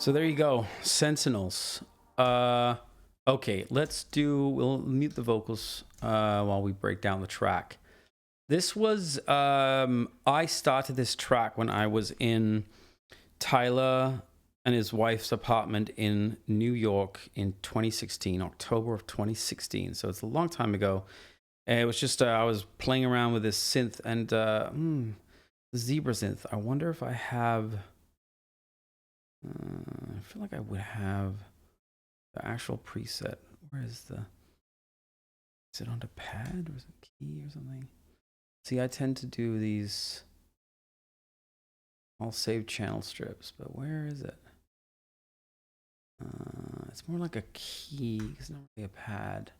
So there you go, Sentinels. Okay, we'll mute the vocals while we break down the track. This was, I started this track when I was in Tyler and his wife's apartment in New York in 2016, October of 2016. So it's a long time ago. And it was just, I was playing around with this synth and the Zebra synth. I wonder if I have, I feel like I would have the actual preset. Where is it on the pad or is it key or something? See, I tend to do these, I'll save channel strips, but where is it? It's more like a key, it's not really a pad.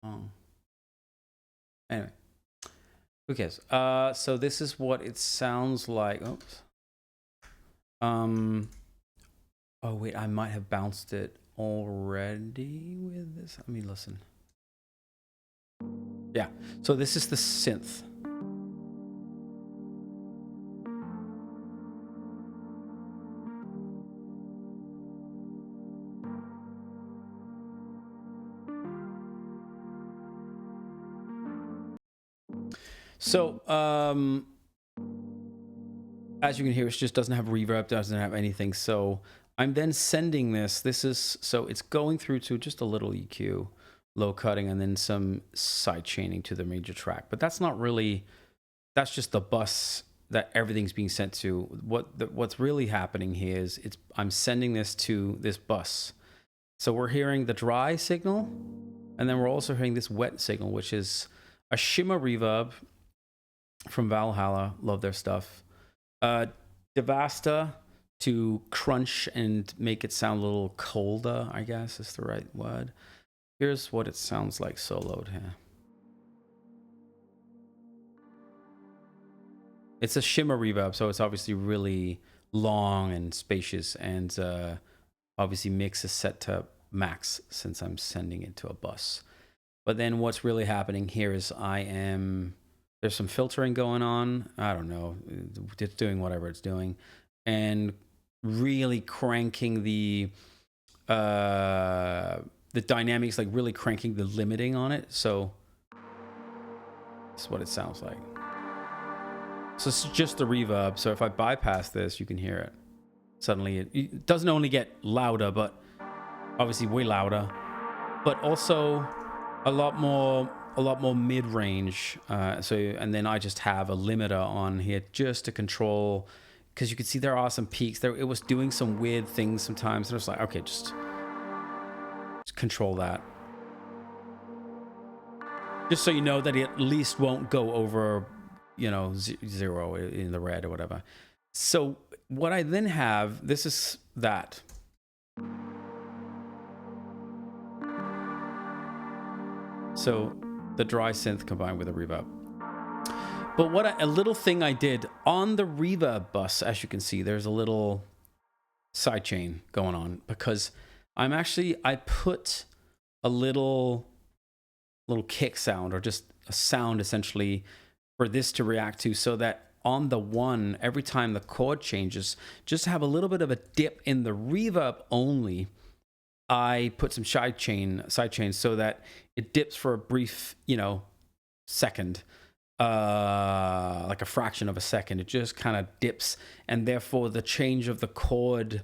Oh. Anyway, who cares? So this is what it sounds like. Oops. Oh wait, I might have bounced it already with this. Let me listen. Yeah, so this is the synth. So, as you can hear, it just doesn't have reverb, doesn't have anything. So I'm then sending this. So it's going through to just a little EQ, low cutting, and then some side chaining to the major track. But that's not really, that's just the bus that everything's being sent to. What's really happening here is I'm sending this to this bus. So we're hearing the dry signal, and then we're also hearing this wet signal, which is a shimmer reverb from Valhalla. Love their stuff. Devasta to crunch and make it sound a little colder, I guess is the right word. Here's what it sounds like soloed here. It's a shimmer reverb, so it's obviously really long and spacious, and obviously mix is set to max since I'm sending it to a bus. But then what's really happening here is there's some filtering going on. I don't know. It's doing whatever it's doing. And really cranking the dynamics, like really cranking the limiting on it. So that's what it sounds like. So it's just the reverb. So if I bypass this, you can hear it. Suddenly it doesn't only get louder, but obviously way louder, but also a lot more mid-range. And then I just have a limiter on here just to control, because you can see there are some peaks there. It was doing some weird things sometimes, and I was like, okay, just control that, just so you know that it at least won't go over, zero in the red or whatever. So what I then have, this is that. So the dry synth combined with a reverb. But a little thing I did on the reverb bus, as you can see, there's a little sidechain going on, because I put a little kick sound, or just a sound essentially, for this to react to, so that on the one, every time the chord changes, just have a little bit of a dip in the reverb only. I put some sidechains so that it dips for a brief, second, like a fraction of a second. It just kind of dips, and therefore the change of the chord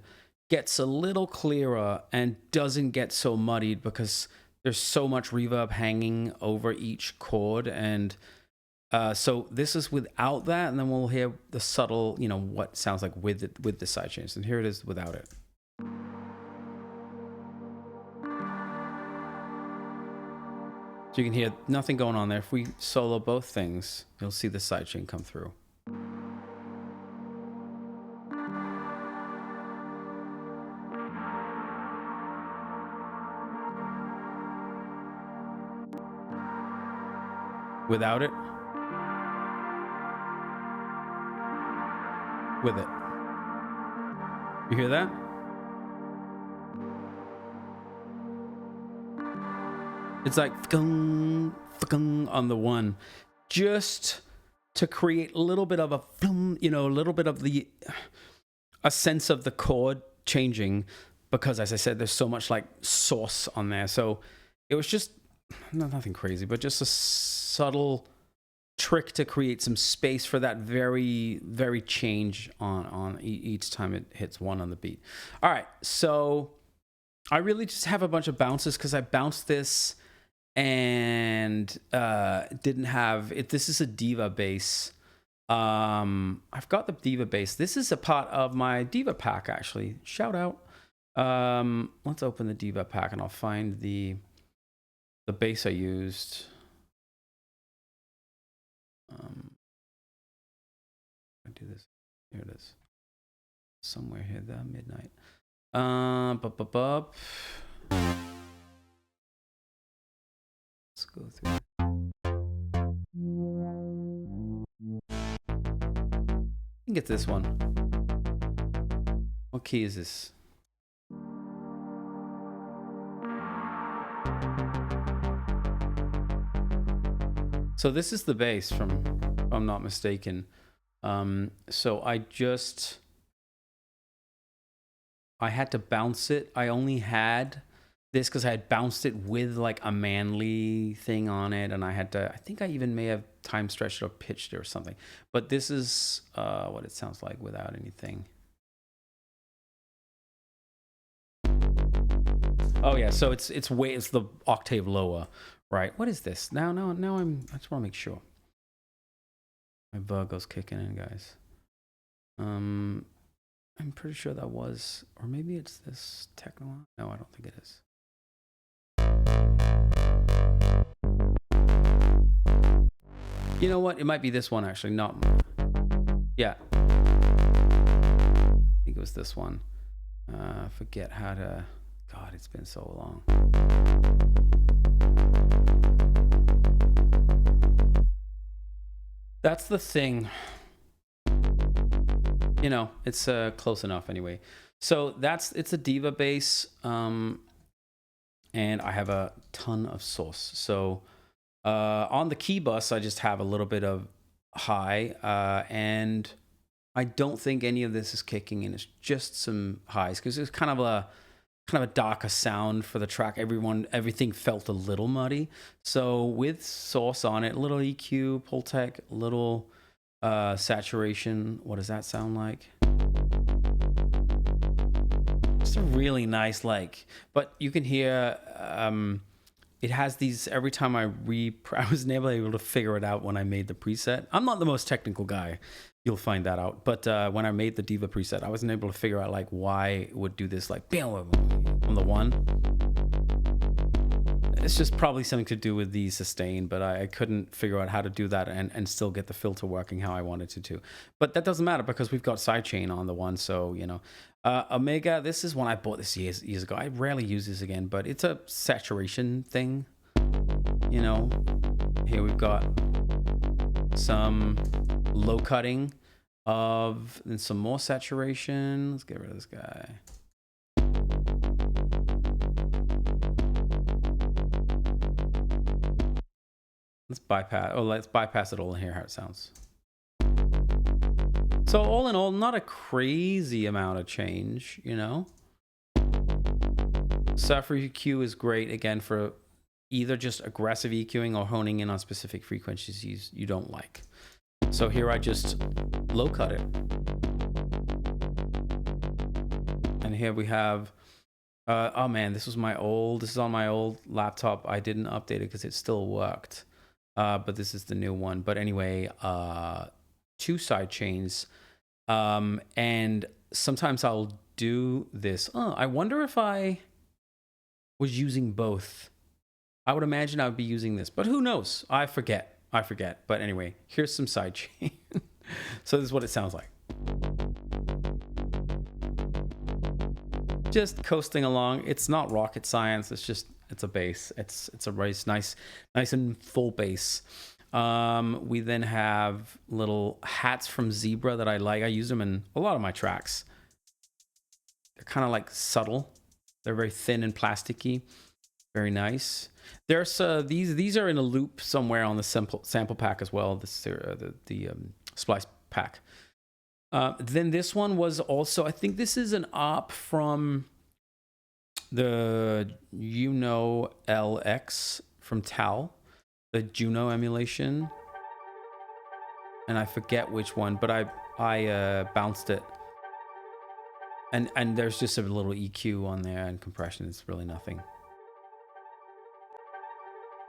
gets a little clearer and doesn't get so muddied, because there's so much reverb hanging over each chord. And so this is without that, and then we'll hear the subtle, what sounds like with the sidechains. And here it is without it. So you can hear nothing going on there. If we solo both things, you'll see the sidechain come through. Without it. With it. You hear that? It's like on the one, just to create a little bit of a, you know, a little bit of a sense of the chord changing, because as I said, there's so much like sauce on there. So it was just nothing crazy, but just a subtle trick to create some space for that very, very change on each time it hits one on the beat. All right, so I really just have a bunch of bounces because I bounced this and didn't have it. This is a Diva bass. I've got the Diva bass. This is a part of my Diva pack, actually. Shout out. Let's open the Diva pack and I'll find the bass I used. I do this. Here it is. Somewhere here, the midnight. Let's go through. You can get this one. What key is this? So this is the bass from, if I'm not mistaken. So I had to bounce it. I only had this because I had bounced it with like a manly thing on it, and I think I even may have time stretched it or pitched it or something. But this is what it sounds like without anything. Oh yeah, so it's the octave lower, right? What is this? Now I just want to make sure. My Virgo's kicking in, guys. I'm pretty sure that was, or maybe it's this techno. No, I don't think it is. You know what? It might be this one actually. Not. Yeah. I think it was this one. Forget how to. God, it's been so long. That's the thing. You know, it's close enough anyway. So it's a Diva bass, and I have a ton of sauce. So on the key bus, I just have a little bit of high, and I don't think any of this is kicking in. It's just some highs because it's kind of a darker sound for the track. Everything felt a little muddy. So with sauce on it, a little EQ, Pultec, a little saturation. What does that sound like? Just a really nice but you can hear it has these every time I was never able to figure it out when I made the preset. I'm not the most technical guy. You'll find that out. But when I made the Diva preset, I wasn't able to figure out why it would do this on the one. It's just probably something to do with the sustain, but I couldn't figure out how to do that and still get the filter working how I wanted to. But that doesn't matter because we've got sidechain on the one, so, you know. Omega, this is one I bought this years ago. I rarely use this again, but it's a saturation thing. You know, here we've got some low cutting and some more saturation. Let's get rid of this guy. Let's bypass it all and hear how it sounds. So all in all, not a crazy amount of change, you know. Suffer EQ is great again for either just aggressive EQing or honing in on specific frequencies you don't like. So here I just low cut it. And here we have, oh man, this is on my old laptop. I didn't update it because it still worked. But this is the new one. But anyway, 2 side chains. And sometimes I'll do this. I wonder if I was using both. I would imagine I would be using this, but who knows? I forget. But anyway, here's some side chain. So this is what it sounds like. Just coasting along. It's not rocket science. It's a bass. It's a nice and full bass. We then have little hats from Zebra that I like. I use them in a lot of my tracks. They're kind of like subtle. They're very thin and plasticky. Very nice. There's these are in a loop somewhere on the sample pack as well. This the splice pack. Then this one was also, I think this is an op from the Juno LX from Tal, the Juno emulation, and I forget which one, but I bounced it, and there's just a little EQ on there and compression. It's really nothing.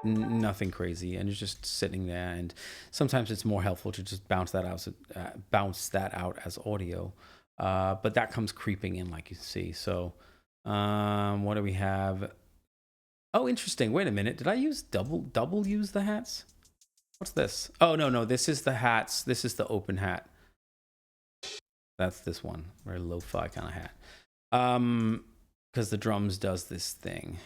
Nothing crazy, and it's just sitting there. And sometimes it's more helpful to just bounce that out as audio, but that comes creeping in, like you see. So what do we have? Oh, interesting. Wait a minute, did I use double use the hats? What's this? Oh, no, this is the hats. This is the open hat. That's this one, very lo-fi kind of hat, because the drums does this thing.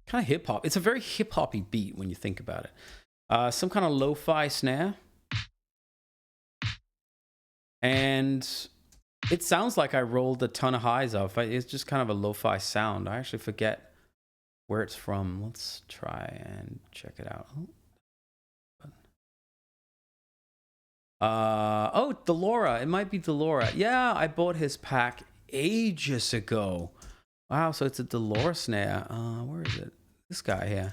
Kind of hip hop. It's a very hip hoppy beat when you think about it. Some kind of lo-fi snare, and it sounds like I rolled a ton of highs off. It's just kind of a lo-fi sound. I actually forget where it's from. Let's try and check it out. Oh, Delora. It might be Delora. Yeah, I bought his pack ages ago. Wow, so it's a Delora snare. Where is it? This guy here.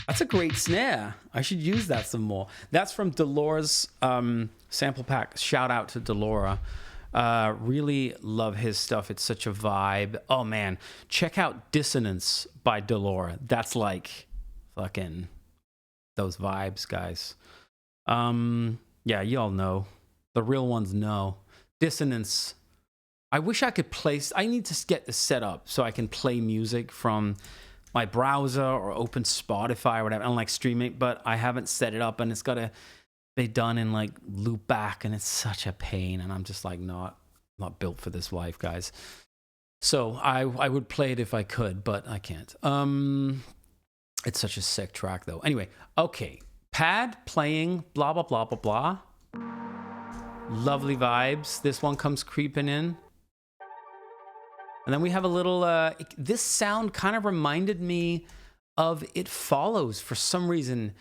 That's a great snare. I should use that some more. That's from Delora's sample pack. Shout out to Delora. Really love his stuff. It's such a vibe. Oh man, check out Dissonance by Delora. That's like fucking those vibes, guys. Yeah, y'all know. The real ones know. Dissonance. I wish I could play. I need to get this set up so I can play music from my browser or open Spotify or whatever and like streaming, but I haven't set it up, and it's got to be done in like loop back, and it's such a pain, and I'm just like not built for this life, guys. So I would play it if I could, but I can't. It's such a sick track though. Anyway, okay. Pad playing blah blah blah blah blah. Lovely vibes. This one comes creeping in. And then we have a little, this sound kind of reminded me of It Follows for some reason.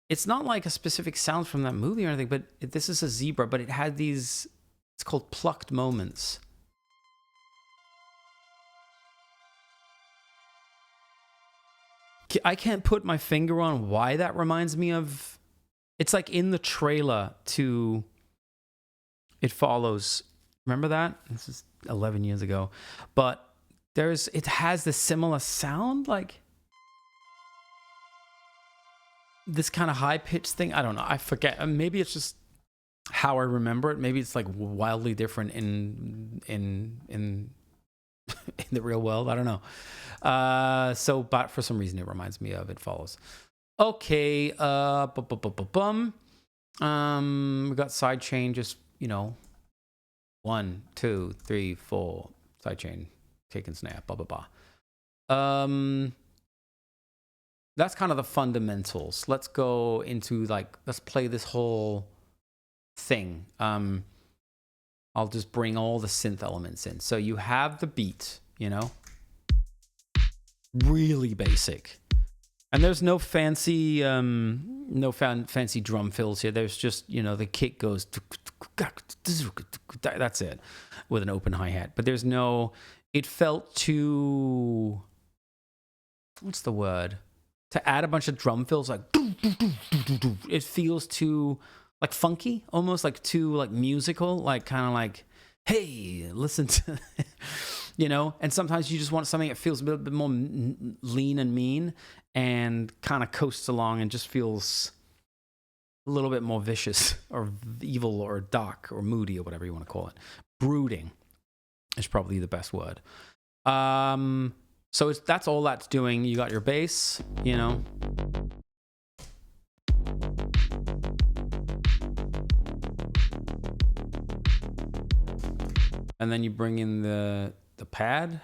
It's not like a specific sound from that movie or anything, but this is a zebra, but it had these, it's called plucked moments. I can't put my finger on why that reminds me of, it's like in the trailer to It Follows. Remember that? This is 11 years ago. But it has this similar sound, like this kind of high-pitched thing. I don't know. I forget. Maybe it's just how I remember it. Maybe it's like wildly different in the real world. I don't know. But for some reason, it reminds me of It Follows. Okay. We got sidechain, just, 1, 2, 3, 4, sidechain, kick and snare, blah, blah, blah. That's kind of the fundamentals. Let's go into let's play this whole thing. I'll just bring all the synth elements in. So you have the beat, really basic. And there's no fancy, fancy drum fills here. There's just, the kick goes, that's it, with an open hi-hat. But there's no, it felt too, what's the word? To add a bunch of drum fills, like, it feels too, like, funky, almost like too, like, musical, like, kind of like, hey, listen to, and sometimes you just want something that feels a bit more lean and mean and kind of coasts along and just feels a little bit more vicious or evil or dark or moody or whatever you want to call it. Brooding is probably the best word. So that's all that's doing. You got your bass, and then you bring in the pad.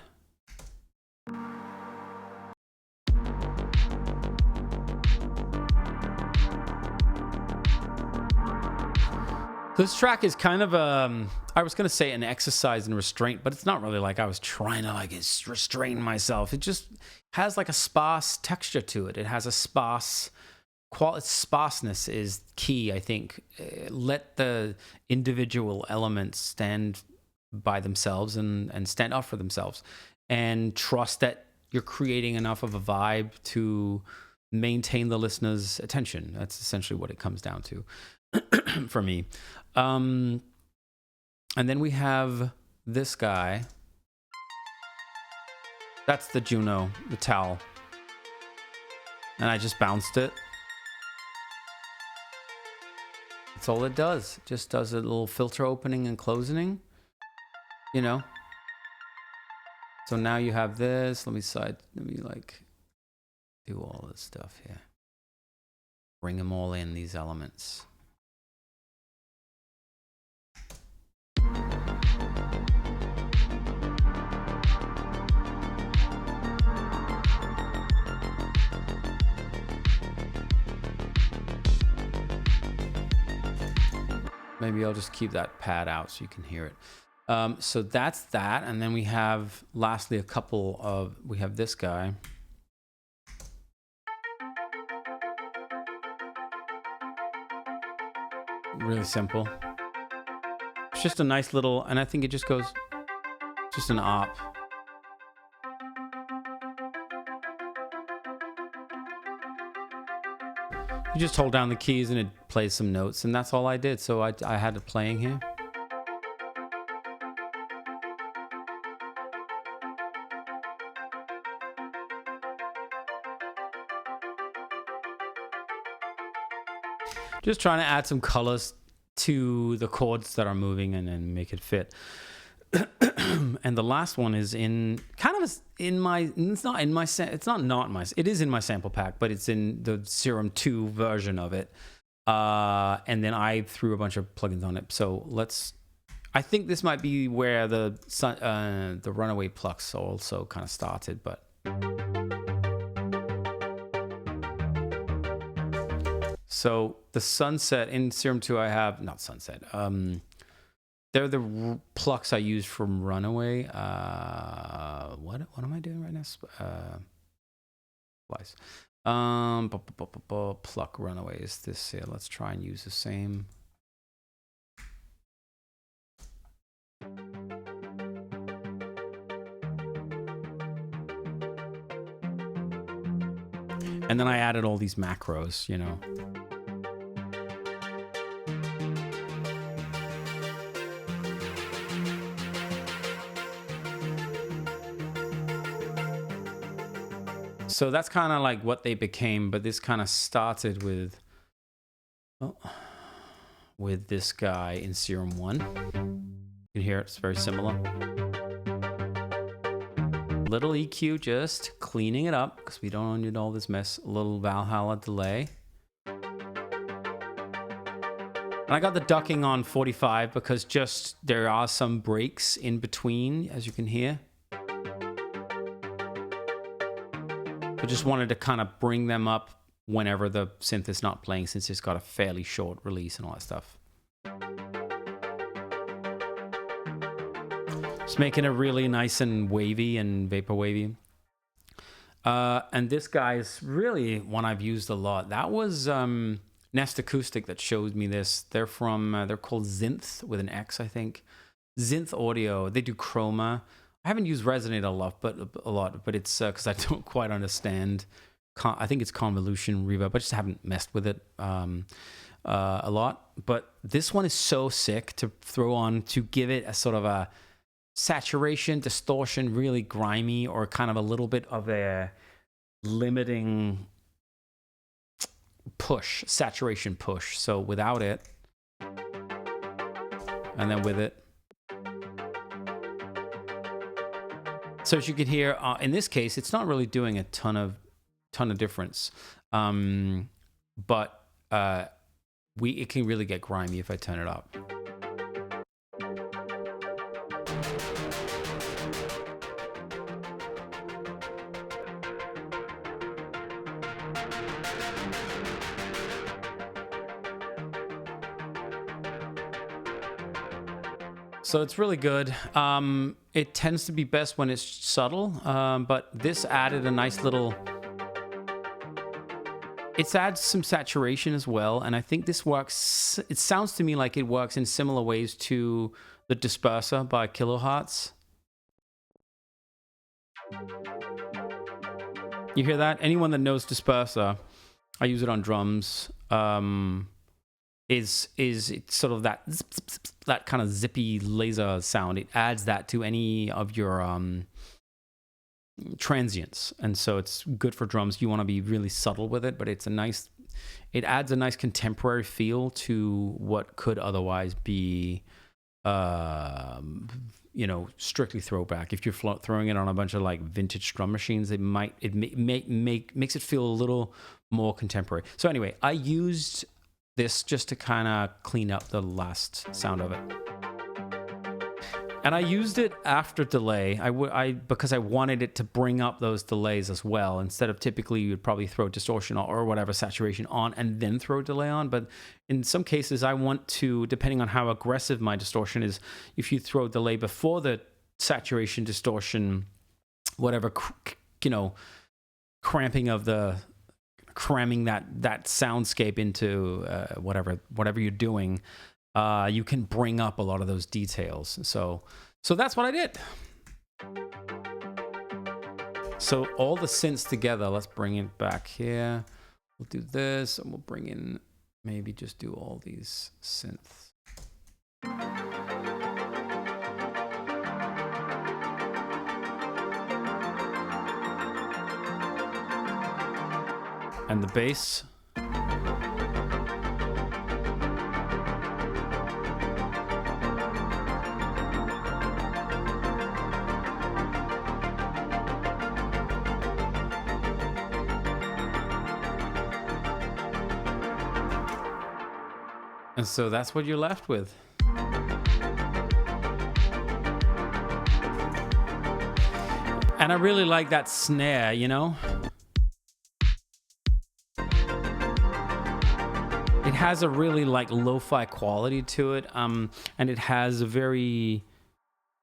This track is kind of I was going to say an exercise in restraint, but it's not really like I was trying to like restrain myself. It just has like a sparse texture to it. It has a sparseness is key, I think. Let the individual elements stand by themselves and stand up for themselves, and trust that you're creating enough of a vibe to maintain the listener's attention. That's essentially what it comes down to for me. And then we have this guy. That's the Juno, the towel. And I just bounced it. That's all it does. It just does a little filter opening and closing, you know. So now you have this. Let me like do all this stuff here. Bring them all in, these elements. Maybe I'll just keep that pad out so you can hear it. So that's that. And then we have, lastly, we have this guy. Really simple. It's just a nice little, and I think it just goes, just an op. You just hold down the keys and it plays some notes, and that's all I did. So I had it playing here. Just trying to add some colors to the chords that are moving and then make it fit. And the last one is in my it is in my sample pack, but it's in the Serum 2 version of it. And then I threw a bunch of plugins on it. So I think this might be where the Runaway Plucks also kind of started, but so the Sunset in Serum 2 I have, not Sunset, they're the plucks I use from Runaway. What am I doing right now? Splice. Pluck Runaway is this here. Let's try and use the same. And then I added all these macros, you know. So that's kind of like what they became, but this kind of started with this guy in Serum 1. You can hear it's very similar. Little EQ, just cleaning it up because we don't need all this mess. A little Valhalla delay. And I got the ducking on 45 because just there are some breaks in between, as you can hear. I just wanted to kind of bring them up whenever the synth is not playing, since it's got a fairly short release and all that stuff. Just making it really nice and wavy and vapor wavy. And this guy is really one I've used a lot. That was Nest Acoustic that showed me this. They're called Zinth with an X, I think. Zinth Audio. They do chroma. I haven't used Resonate a lot, but it's because I don't quite understand. I think it's convolution reverb. I just haven't messed with it a lot. But this one is so sick to throw on to give it a sort of a saturation, distortion, really grimy, or kind of a little bit of a limiting push, saturation push. So without it, and then with it. So as you can hear, in this case, it's not really doing a ton of difference, but it can really get grimy if I turn it up. So it's really good. It tends to be best when it's subtle, but this added a nice little... It adds some saturation as well, and I think this works... It sounds to me like it works in similar ways to the Disperser by Kilohertz. You hear that? Anyone that knows Disperser, I use it on drums, is it's sort of that zip, zip, zip, that kind of zippy laser sound. It adds that to any of your transients, and so it's good for drums. You want to be really subtle with it, but it adds a nice contemporary feel to what could otherwise be strictly throwback. If you're throwing it on a bunch of like vintage drum machines, it makes it feel a little more contemporary. So anyway, I used this just to kind of clean up the last sound of it, and I used it after delay. Because I wanted it to bring up those delays as well. Instead of typically you'd probably throw distortion or whatever saturation on and then throw delay on, but in some cases I want to, depending on how aggressive my distortion is, if you throw delay before the saturation, distortion, whatever, cramping of the, cramming that soundscape into whatever you're doing, you can bring up a lot of those details. So that's what I did. So all the synths together, let's bring it back here. We'll do this, and we'll bring in, maybe just do all these synths. And the bass. And so that's what you're left with. And I really like that snare, you know? It has a really like lo-fi quality to it, and it has a very,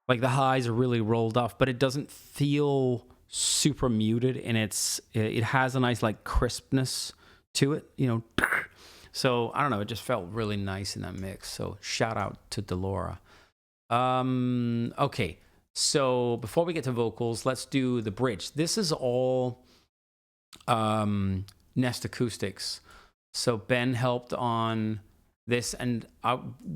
like, the highs are really rolled off, but it doesn't feel super muted, and it has a nice like crispness to it, you know. So I don't know, it just felt really nice in that mix. So shout out to Delora. Okay, so before we get to vocals, let's do the bridge. This is all Nest Acoustics. So Ben helped on this, and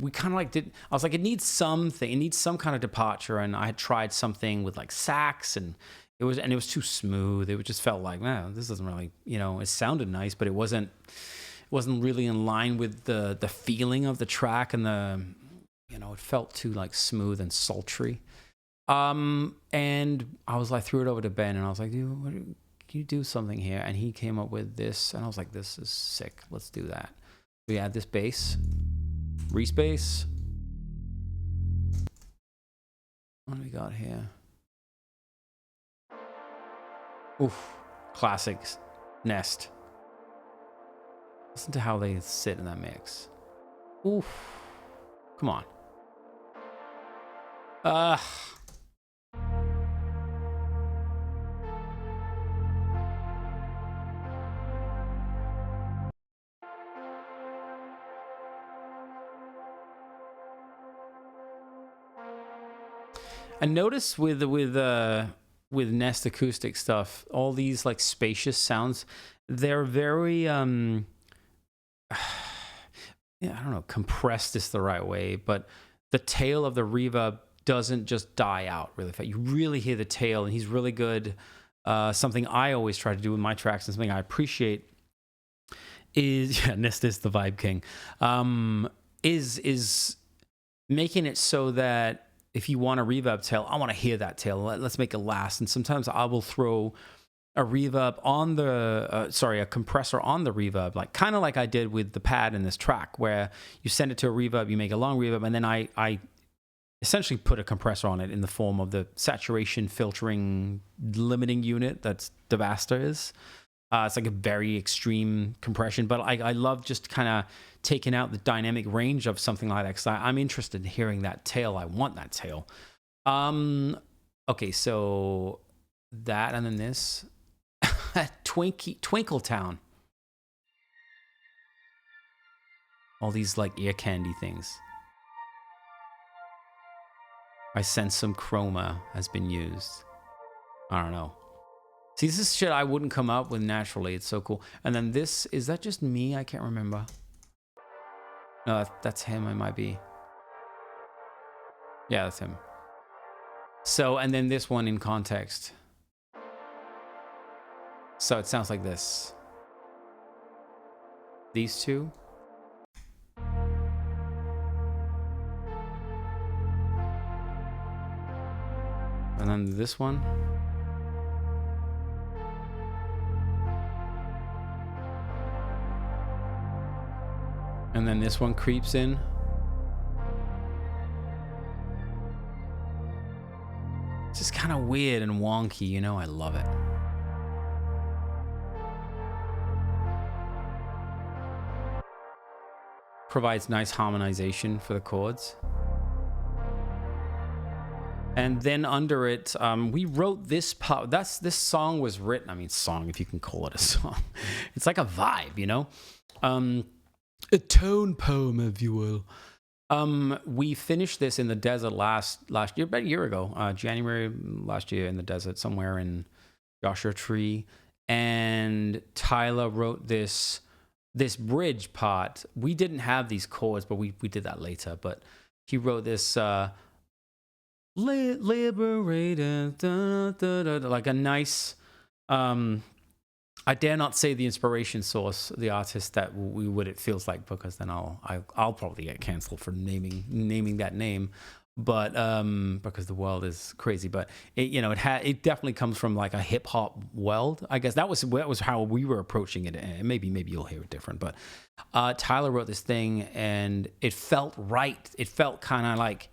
we kind of like I was like, it needs something. It needs some kind of departure, and I had tried something with like sax, and it was too smooth. It just felt like, man, this doesn't really, it sounded nice, but it wasn't really in line with the feeling of the track, and it felt too like smooth and sultry. And I was like, threw it over to Ben, and I was like, dude, can you do something here? And he came up with this, and I was like, this is sick. Let's do that. We add this bass, Reese bass. What do we got here? Oof, classics, Nest. Listen to how they sit in that mix. Oof, come on. And notice with Nest Acoustic stuff, all these like spacious sounds, they're very I don't know, compressed is the right way, but the tail of the reverb doesn't just die out really fast. You really hear the tail, and he's really good. Something I always try to do with my tracks, and something I appreciate is Nest is the vibe king. Is making it so that if you want a reverb tail, I want to hear that tail. Let's make it last. And sometimes I will throw a reverb on a compressor on the reverb, like kind of like I did with the pad in this track, where you send it to a reverb, you make a long reverb, and then I essentially put a compressor on it in the form of the saturation filtering limiting unit that's Devaster is. It's like a very extreme compression, but I love just kind of taking out the dynamic range of something like that because I'm interested in hearing that tail. I want that tail. Okay, so that and then this Twinkle Town. All these like ear candy things. I sense some chroma has been used. I don't know. See, this is shit I wouldn't come up with naturally. It's so cool. And then this, is that just me? I can't remember. No, that's him. It might be. Yeah, that's him. So, and then this one in context. So it sounds like this. These two. And then this one. And then this one creeps in. It's just kind of weird and wonky, you know, I love it. Provides nice harmonization for the chords. And then under it, we wrote this part. This song was written. I mean, song, if you can call it a song. It's like a vibe, you know, a tone poem, if you will. We finished this in the desert last year, about a year ago, January last year in the desert, somewhere in Joshua Tree. And Tyler wrote this bridge part. We didn't have these chords, but we did that later. But he wrote this. Liberated, like a nice, I dare not say the inspiration source, the artist that it feels like, because then I'll probably get canceled for naming that name, but because the world is crazy. But it definitely comes from like a hip hop world. I guess that was how we were approaching it. And maybe you'll hear it different. But Tyler wrote this thing, and it felt right. It felt kind of like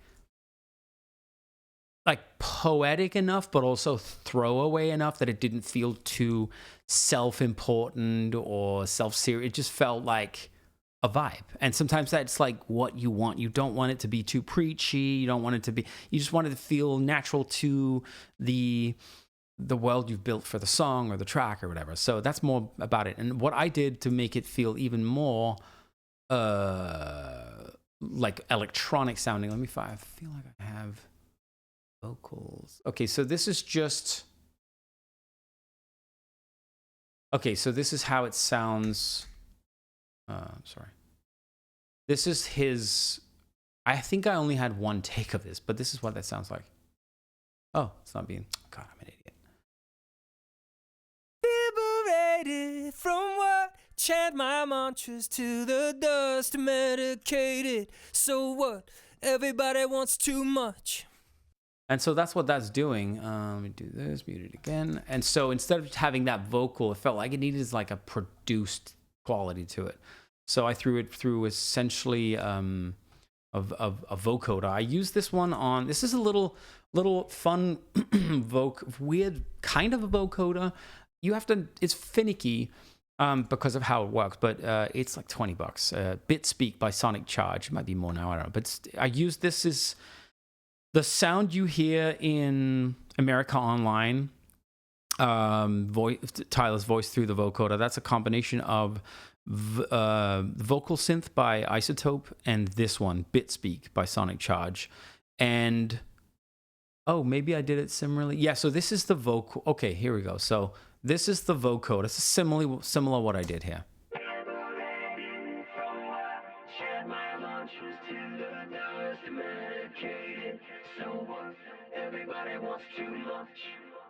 poetic enough, but also throwaway enough that it didn't feel too self-important or self-serious. It just felt like a vibe. And sometimes that's like what you want. You don't want it to be too preachy. You don't want it to be, you just want it to feel natural to the world you've built for the song or the track or whatever. So that's more about it. And what I did to make it feel even more like electronic sounding, I feel like I have vocals. Okay, so this is just... Okay, so this is how it sounds. Sorry. This is his... I think I only had one take of this, but this is what that sounds like. Oh, it's not being... God, I'm an idiot. Liberated from what? Chant my mantras to the dust, medicated. So what? Everybody wants too much. And so that's what that's doing. Let me do this, mute it again. And so instead of having that vocal, it felt like it needed like a produced quality to it. So I threw it through essentially a vocoder. I used this one on, this is a little fun weird kind of a vocoder. You have to, it's finicky because of how it works, but it's like $20. BitSpeak by Sonic Charge. It might be more now, I don't know. But I used this as... The sound you hear in America Online, Tyler's voice through the vocoder, that's a combination of vocal synth by Isotope and this one, BitSpeak by Sonic Charge. And, oh, maybe I did it similarly. Yeah, so this is the vocal. Okay, here we go. So this is the vocoder. This is similar what I did here.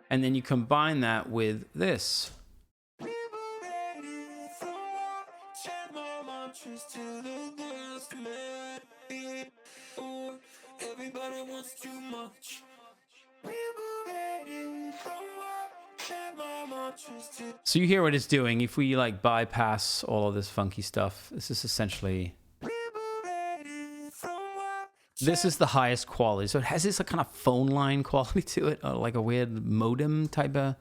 And then you combine that with this. So you hear what it's doing. If we like bypass all of this funky stuff, this is essentially... This is the highest quality. So it has this kind of phone line quality to it, like a weird modem type of...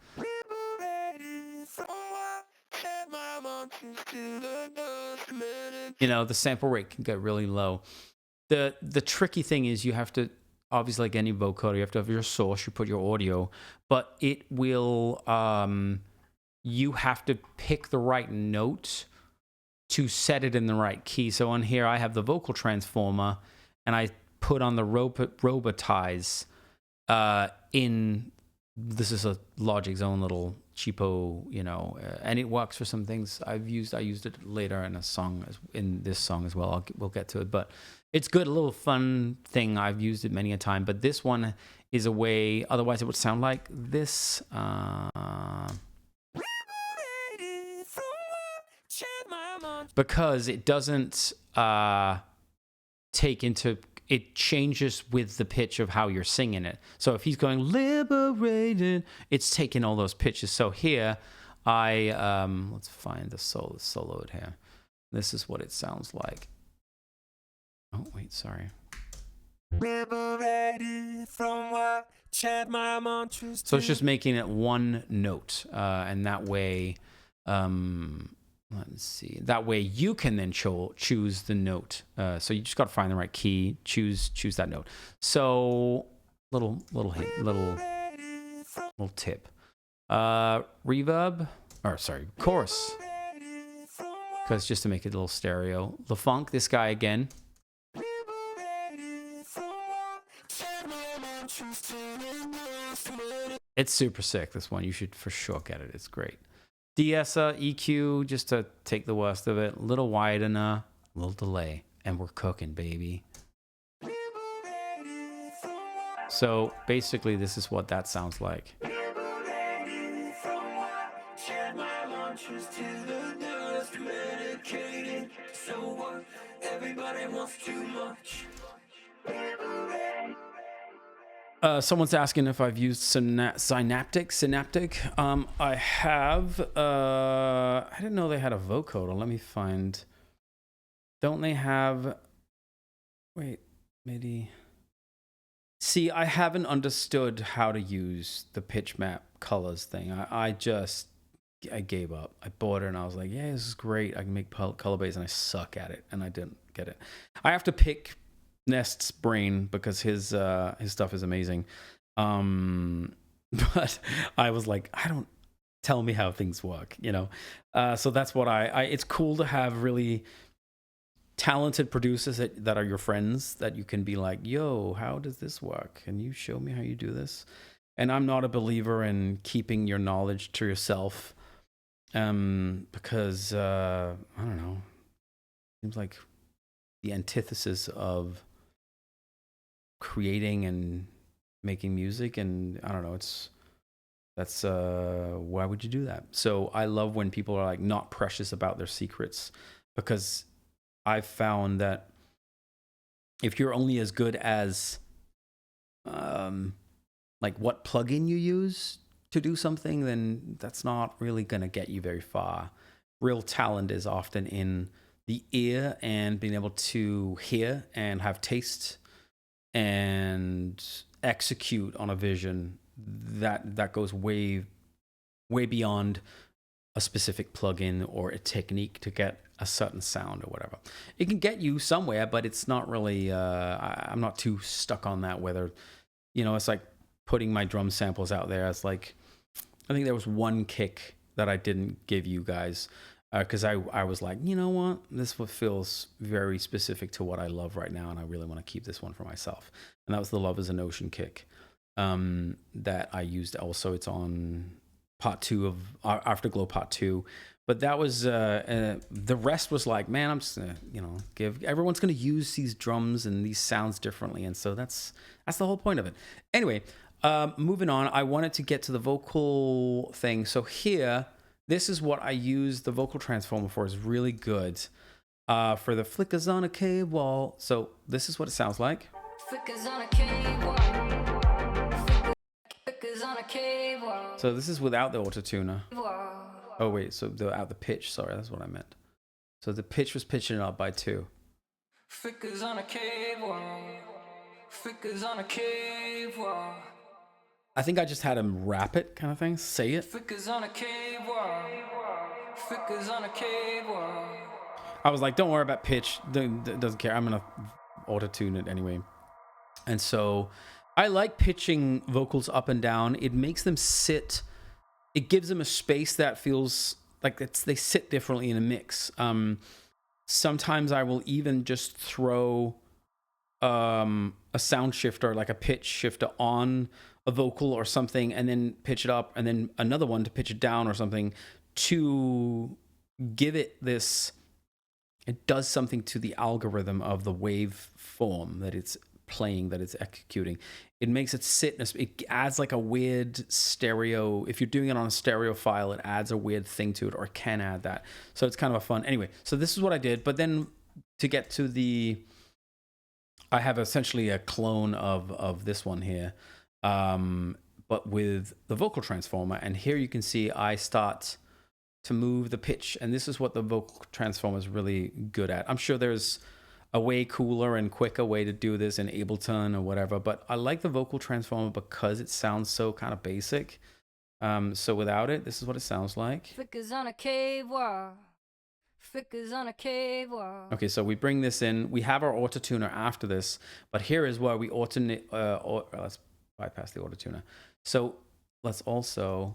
the sample rate can get really low. The tricky thing is you have to, obviously like any vocoder, you have to have your source, you put your audio, but it will, you have to pick the right note to set it in the right key. So on here, I have the vocal transformer, and I put on the robotize this is a Logic's own little cheapo, and it works for some things. I used it later in this song as well. We'll get to it, but it's good, a little fun thing. I've used it many a time, but this one is a way, otherwise it would sound like this. Because it doesn't it changes with the pitch of how you're singing it. So if he's going liberated, it's taking all those pitches. So here let's find the solo here. This is what it sounds like. Oh wait, sorry. Liberated from what? Chant my mantras. So it's just making it one note, and that way, let's see. That way you can then choose the note. So you just got to find the right key, choose that note. So little hint, little tip. Reverb, chorus. Because just to make it a little stereo. LaFunk, this guy again. It's super sick, this one. You should for sure get it. It's great. De-esser, EQ, just to take the worst of it. Little widener, little delay. And we're cooking, baby. So basically, this is what that sounds like. Someone's asking if I've used Synaptic. I have. I didn't know they had a vocoder. Let me find. Don't they have? Wait, maybe. See, I haven't understood how to use the pitch map colors thing. I gave up. I bought it and I was like, yeah, this is great. I can make color base, and I suck at it, and I didn't get it. I have to pick Nest's brain because his stuff is amazing. But I was like, tell me how things work, so that's what it's cool to have really talented producers that are your friends, that you can be like, yo, how does this work? Can you show me how you do this? And I'm not a believer in keeping your knowledge to yourself, because I don't know, seems like the antithesis of creating and making music, and I don't know, that's why would you do that? So I love when people are like not precious about their secrets, because I've found that if you're only as good as like what plugin you use to do something, then that's not really gonna get you very far. Real talent is often in the ear and being able to hear and have taste and execute on a vision that goes way beyond a specific plugin or a technique to get a certain sound or whatever. It can get you somewhere, but it's not really I'm not too stuck on that, whether it's like putting my drum samples out there. It's like, I think there was one kick that I didn't give you guys because I was like, you know what, this one feels very specific to what I love right now, and I really want to keep this one for myself. And that was the Love is an Ocean kick that I used also. It's on part 2 of Afterglow part 2. But that was the rest was like, man, I'm just gonna everyone's gonna use these drums and these sounds differently, and so that's the whole point of it. Anyway, moving on, I wanted to get to the vocal thing. So here, this is what I use the vocal transformer for. It's really good for the flickers on a cave wall. So this is what it sounds like. Flickers on a cave wall. Flickers on a cave wall. So this is without the autotuner. Wall. Oh wait, so without the pitch. Sorry, that's what I meant. So the pitch was pitching it up by 2. Flickers on a cave wall. Flickers on a cave wall. I think I just had him rap it, kind of thing, say it. Flickers on a cave wall. Flickers on a cave wall. I was like, don't worry about pitch. Doesn't care. I'm gonna auto tune it anyway. And so I like pitching vocals up and down. It makes them sit. It gives them a space that feels like they sit differently in a mix. Sometimes I will even just throw a sound shifter, like a pitch shifter, on a vocal or something, and then pitch it up, and then another one to pitch it down or something, to give it this. It does something to the algorithm of the wave form that it's playing, that it's executing. It makes it sit. It adds like a weird stereo. If you're doing it on a stereo file, it adds a weird thing to it, or can add that. So it's kind of a fun. Anyway, so this is what I did. But then to get to I have essentially a clone of this one here, but with the vocal transformer. And here you can see I start to move the pitch, and this is what the vocal transformer is really good at. I'm sure there's a way cooler and quicker way to do this in Ableton or whatever, but I like the vocal transformer because it sounds so kind of basic. So without it, this is what it sounds like. Flickers on a cave wall. Flickers on a cave wall. Okay, so we bring this in. We have our auto tuner after this, but here is where we alternate. Let's bypass the auto tuner. So let's also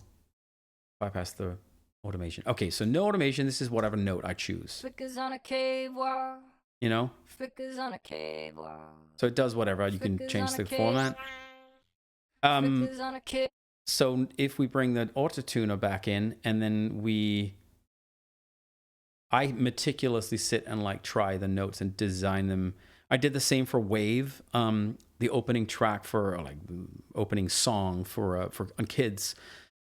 bypass the automation. Okay, so no automation. This is whatever note I choose. Flickers on a cave wall. You know? Flickers on a cave wall. So it does whatever. You can change the format. Flickers on a cave. So if we bring the auto tuner back in, and then I meticulously sit and like try the notes and design them. I did the same for Wave, the opening track for, or like opening song for on Kids.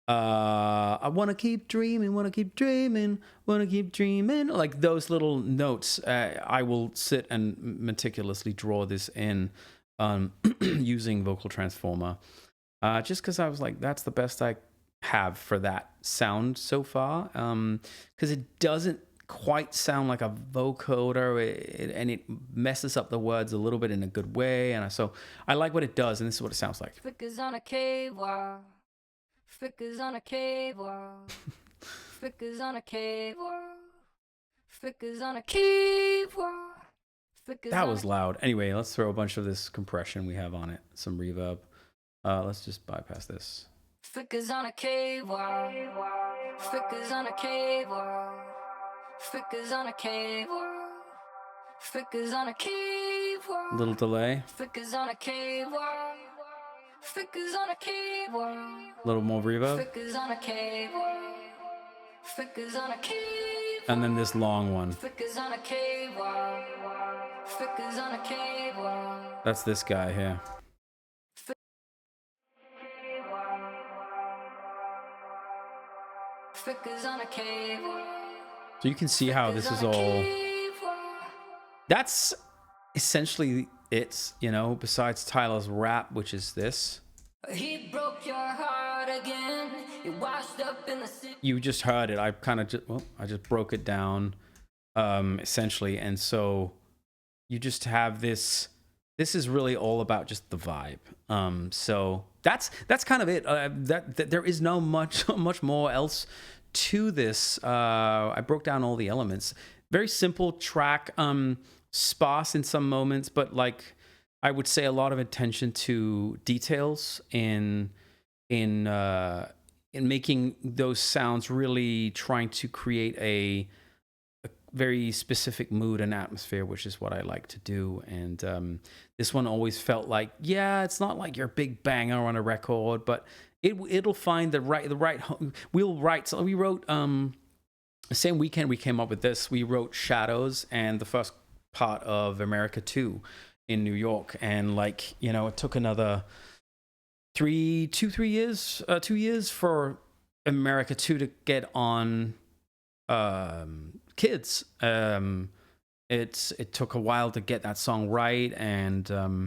I want to keep dreaming, want to keep dreaming, want to keep dreaming. Like those little notes, I will sit and meticulously draw this in using Vocal Transformer. Just because I was like, that's the best I have for that sound so far. Because it doesn't quite sound like a vocoder, and it messes up the words a little bit in a good way. And so I like what it does, and this is what it sounds like. Flickers on a cave wall. Flickers on a cave wall. Flickers on a cave wall. Flickers on a cave wall. That was loud. Anyway, let's throw a bunch of this compression we have on it, some reverb. Let's just bypass this. Flickers on a cave wall. Flickers on a cave wall. Flickers on a cave wall. Flickers on a cave wall. Little delay. Flickers on a cave wall. Flickers on a cave wall. A little more reverb. Flickers on a cave wall. Flickers on a cave. And then this long one. Flickers on a cave wall. Flickers on a cave wall. That's this guy here. Flickers on a cave wall. So you can see how this is all. That's essentially it, you know, besides Tyler's rap, which is this. He broke your heart again. You washed up in the city. You just heard it. I kind of I just broke it down, essentially. And so you just have this. This is really all about just the vibe. So that's kind of it. That there is no much more else to this. I broke down all the elements. Very simple track. Sparse in some moments, but like I would say a lot of attention to details in making those sounds, really trying to create a very specific mood and atmosphere, which is what I like to do. And this one always felt like, yeah, it's not like your big banger on a record, but it'll find the right. We'll write. So we wrote the same weekend we came up with this. We wrote Shadows and the first part of America 2 in New York, and like, you know, it took another 2 years for America 2 to get on Kids. It took a while to get that song right, and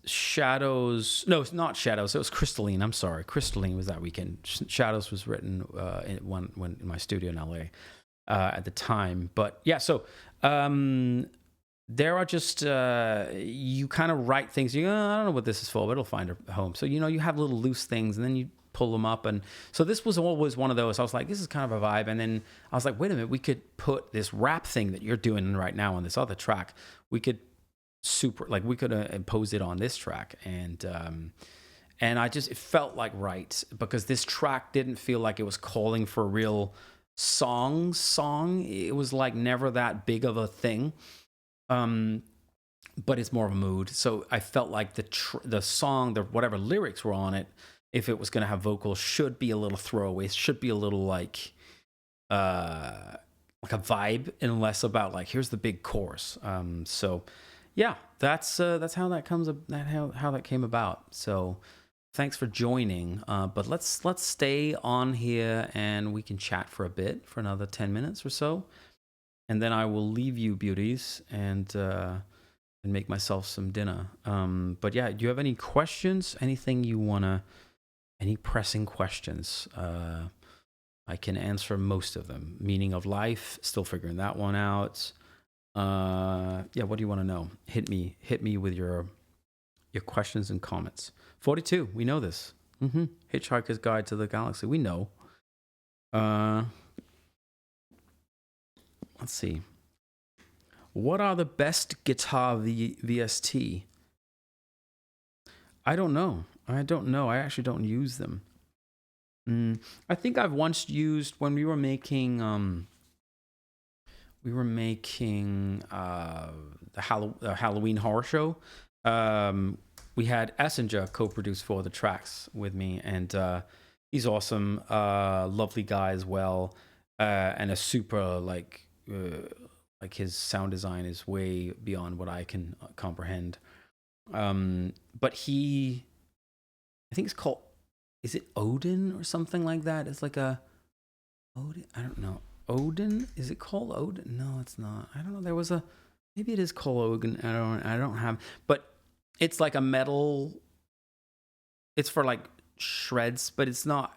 Shadows, no, it's not Shadows, it was Crystalline. I'm sorry, Crystalline was that weekend. Shadows was written when in my studio in LA at the time. But yeah, so there are just you kind of write things. I don't know what this is for, but it'll find a home. So, you know, you have little loose things, and then you pull them up. And so this was always one of those. I was like, this is kind of a vibe. And then I was like, wait a minute, we could put this rap thing that you're doing right now on this other track. We could impose it on this track. And it felt like right, because this track didn't feel like it was calling for a real song. It was like never that big of a thing. But it's more of a mood. So I felt like the song, whatever lyrics were on it, if it was going to have vocals, should be a little throwaway. It should be a little like a vibe, and less about like, here's the big chorus. So yeah, that's how that came about. So thanks for joining. But let's stay on here and we can chat for a bit, for another 10 minutes or so. And then I will leave you, beauties, and make myself some dinner. But yeah, do you have any questions? Anything you wanna? Any pressing questions? I can answer most of them. Meaning of life, still figuring that one out. Yeah, what do you want to know? Hit me with your questions and comments. 42, we know this. Hitchhiker's Guide to the Galaxy, we know. Let's see. What are the best guitar VST? I don't know. I actually don't use them. I think I've once used, when we were making the Halloween horror show. We had Essinger co-produce 4 of the tracks with me, and he's awesome, lovely guy as well, and a super like his sound design is way beyond what I can comprehend. But I think it's called, is it Odin or something like that? It's like a Odin. I don't know. Odin? Is it called Odin? No, it's not. I don't know. Maybe it is called Odin. I don't have, but it's like a metal. It's for like shreds, but it's not.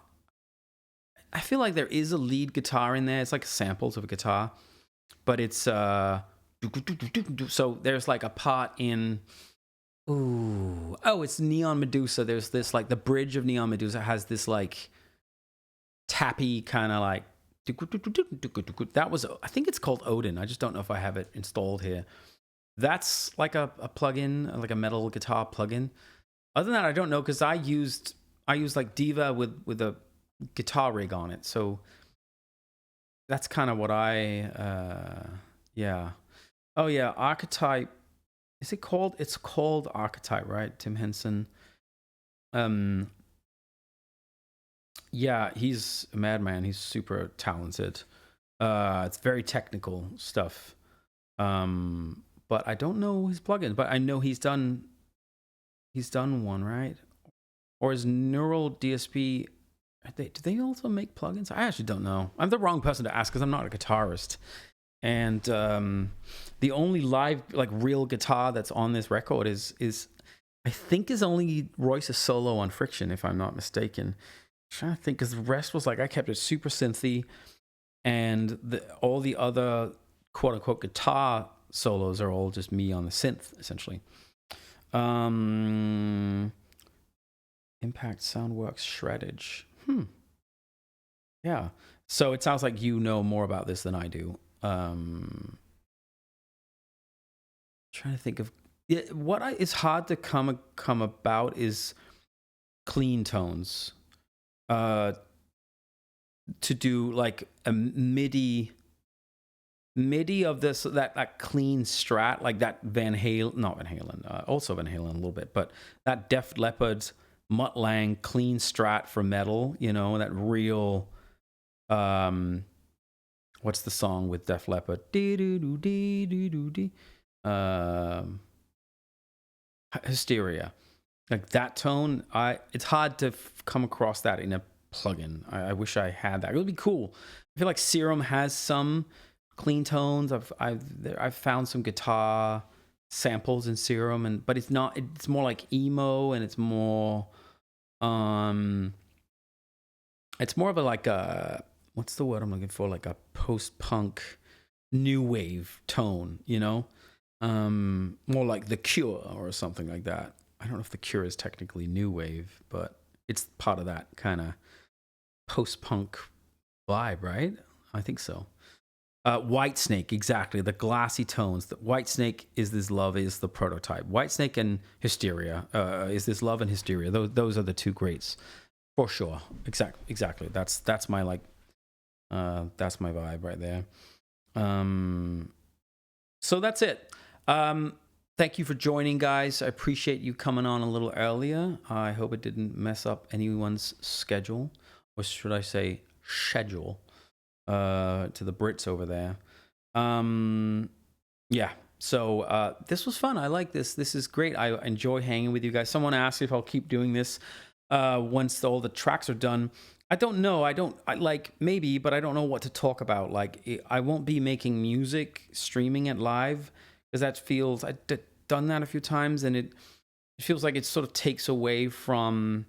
I feel like there is a lead guitar in there. It's like samples of a guitar, but it's so there's like a part in. It's Neon Medusa. There's this like the bridge of Neon Medusa has this like tappy kind of like. That was, I think it's called Odin. I just don't know if I have it installed here. That's like a plugin, like a metal guitar plugin. Other than that, I don't know, because I used like Diva with a guitar rig on it. So that's kind of what yeah. Oh yeah, Archetype. Is it called? It's called Archetype, right? Tim Henson. Yeah, he's a madman. He's super talented. It's very technical stuff. But I don't know his plugins. But I know he's done one, right? Or is Neural DSP? Do they also make plugins? I actually don't know. I'm the wrong person to ask because I'm not a guitarist. And the only live, like real guitar that's on this record is I think is only Royce's solo on Friction, if I'm not mistaken. I'm trying to think, because the rest was like, I kept it super synthy, and all the other quote unquote guitar solos are all just me on the synth, essentially. Impact Soundworks Shreddage. Yeah. So it sounds like you know more about this than I do. Trying to think of what is hard to come about is clean tones. To do like a MIDI of this, that clean strat, like that also Van Halen a little bit, but that Def Leppard Mutt Lange clean strat for metal, that real, what's the song with Def Leppard? Hysteria. Like that tone, it's hard to come across that in a plugin. I wish I had that. It would be cool. I feel like Serum has some clean tones. I've found some guitar samples in Serum, but it's not. It's more like emo, and it's more of a what's the word I'm looking for? Like a post-punk new wave tone, more like The Cure or something like that. I don't know if The Cure is technically new wave, but it's part of that kind of post-punk vibe, right? I think so. Whitesnake, exactly. The glassy tones. The Whitesnake, Is This Love is the prototype. Whitesnake and Hysteria. Is This Love and Hysteria. Those are the two greats for sure. Exactly. That's my that's my vibe right there. So that's it. Thank you for joining, guys. I appreciate you coming on a little earlier. I hope it didn't mess up anyone's schedule, or should I say schedule, to the Brits over there. Yeah. So this was fun. I like this. This is great. I enjoy hanging with you guys. Someone asked if I'll keep doing this once all the tracks are done. I don't know. I like maybe, but I don't know what to talk about. Like I won't be making music, streaming it live, because that feels, I've done that a few times, and it feels like it sort of takes away from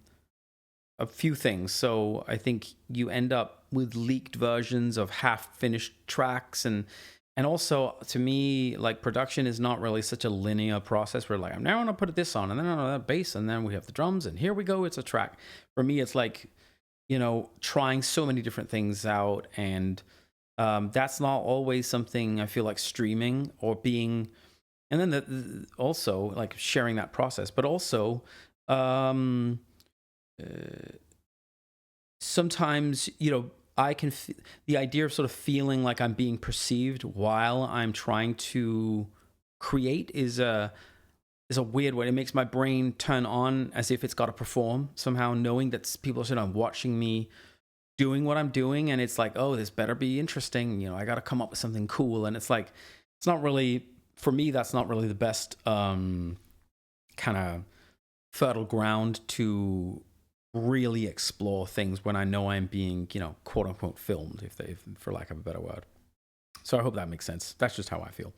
a few things. So I think you end up with leaked versions of half-finished tracks, and also to me, like, production is not really such a linear process where like I'm now gonna put this on, and then on that bass, and then we have the drums, and here we go, it's a track. For me, it's like, you know, trying so many different things out, and that's not always something I feel like streaming or being, and then also like sharing that process, but also sometimes, you know, I can the idea of sort of feeling like I'm being perceived while I'm trying to create is a weird way. It makes my brain turn on as if it's got to perform somehow, knowing that people are sort of watching me doing what I'm doing, and it's like, oh, this better be interesting. You know, I got to come up with something cool, and it's like, it's not really, for me, that's not really the best kind of fertile ground to really explore things when I know I'm being, you know, quote unquote filmed, if for lack of a better word. So I hope that makes sense. That's just how I feel.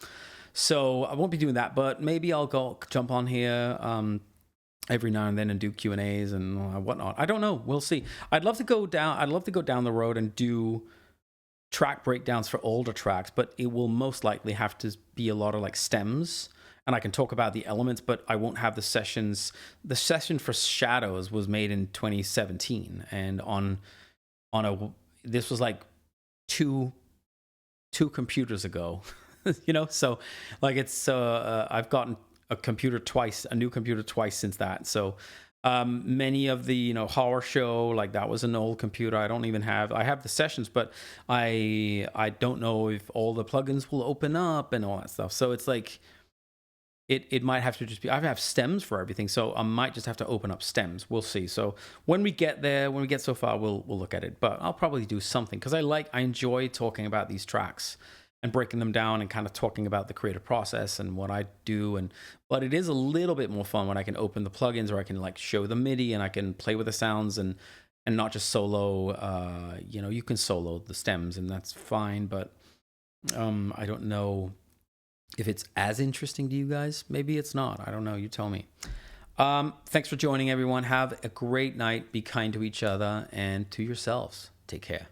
So I won't be doing that, but maybe I'll jump on here every now and then and do Q&As and whatnot. I don't know. We'll see. I'd love to go down the road and do track breakdowns for older tracks, but it will most likely have to be a lot of like stems, and I can talk about the elements, but I won't have the sessions. The session for Shadows was made in 2017, and this was like two computers ago, you know. So like it's I've gotten a new computer twice since that. So many of the, you know, horror show, like that was an old computer. I have the sessions, but I don't know if all the plugins will open up and all that stuff. So it's like, it might have to just be, I have stems for everything, so I might just have to open up stems. We'll see. So when we get there, when we get so far, we'll look at it. But I'll probably do something, because I enjoy talking about these tracks and breaking them down and kind of talking about the creative process and what I do. But it is a little bit more fun when I can open the plugins, or I can like show the MIDI and I can play with the sounds and not just solo. You know, you can solo the stems and that's fine, but I don't know if it's as interesting to you guys. Maybe it's not. I don't know. You tell me. Thanks for joining, everyone. Have a great night. Be kind to each other and to yourselves. Take care.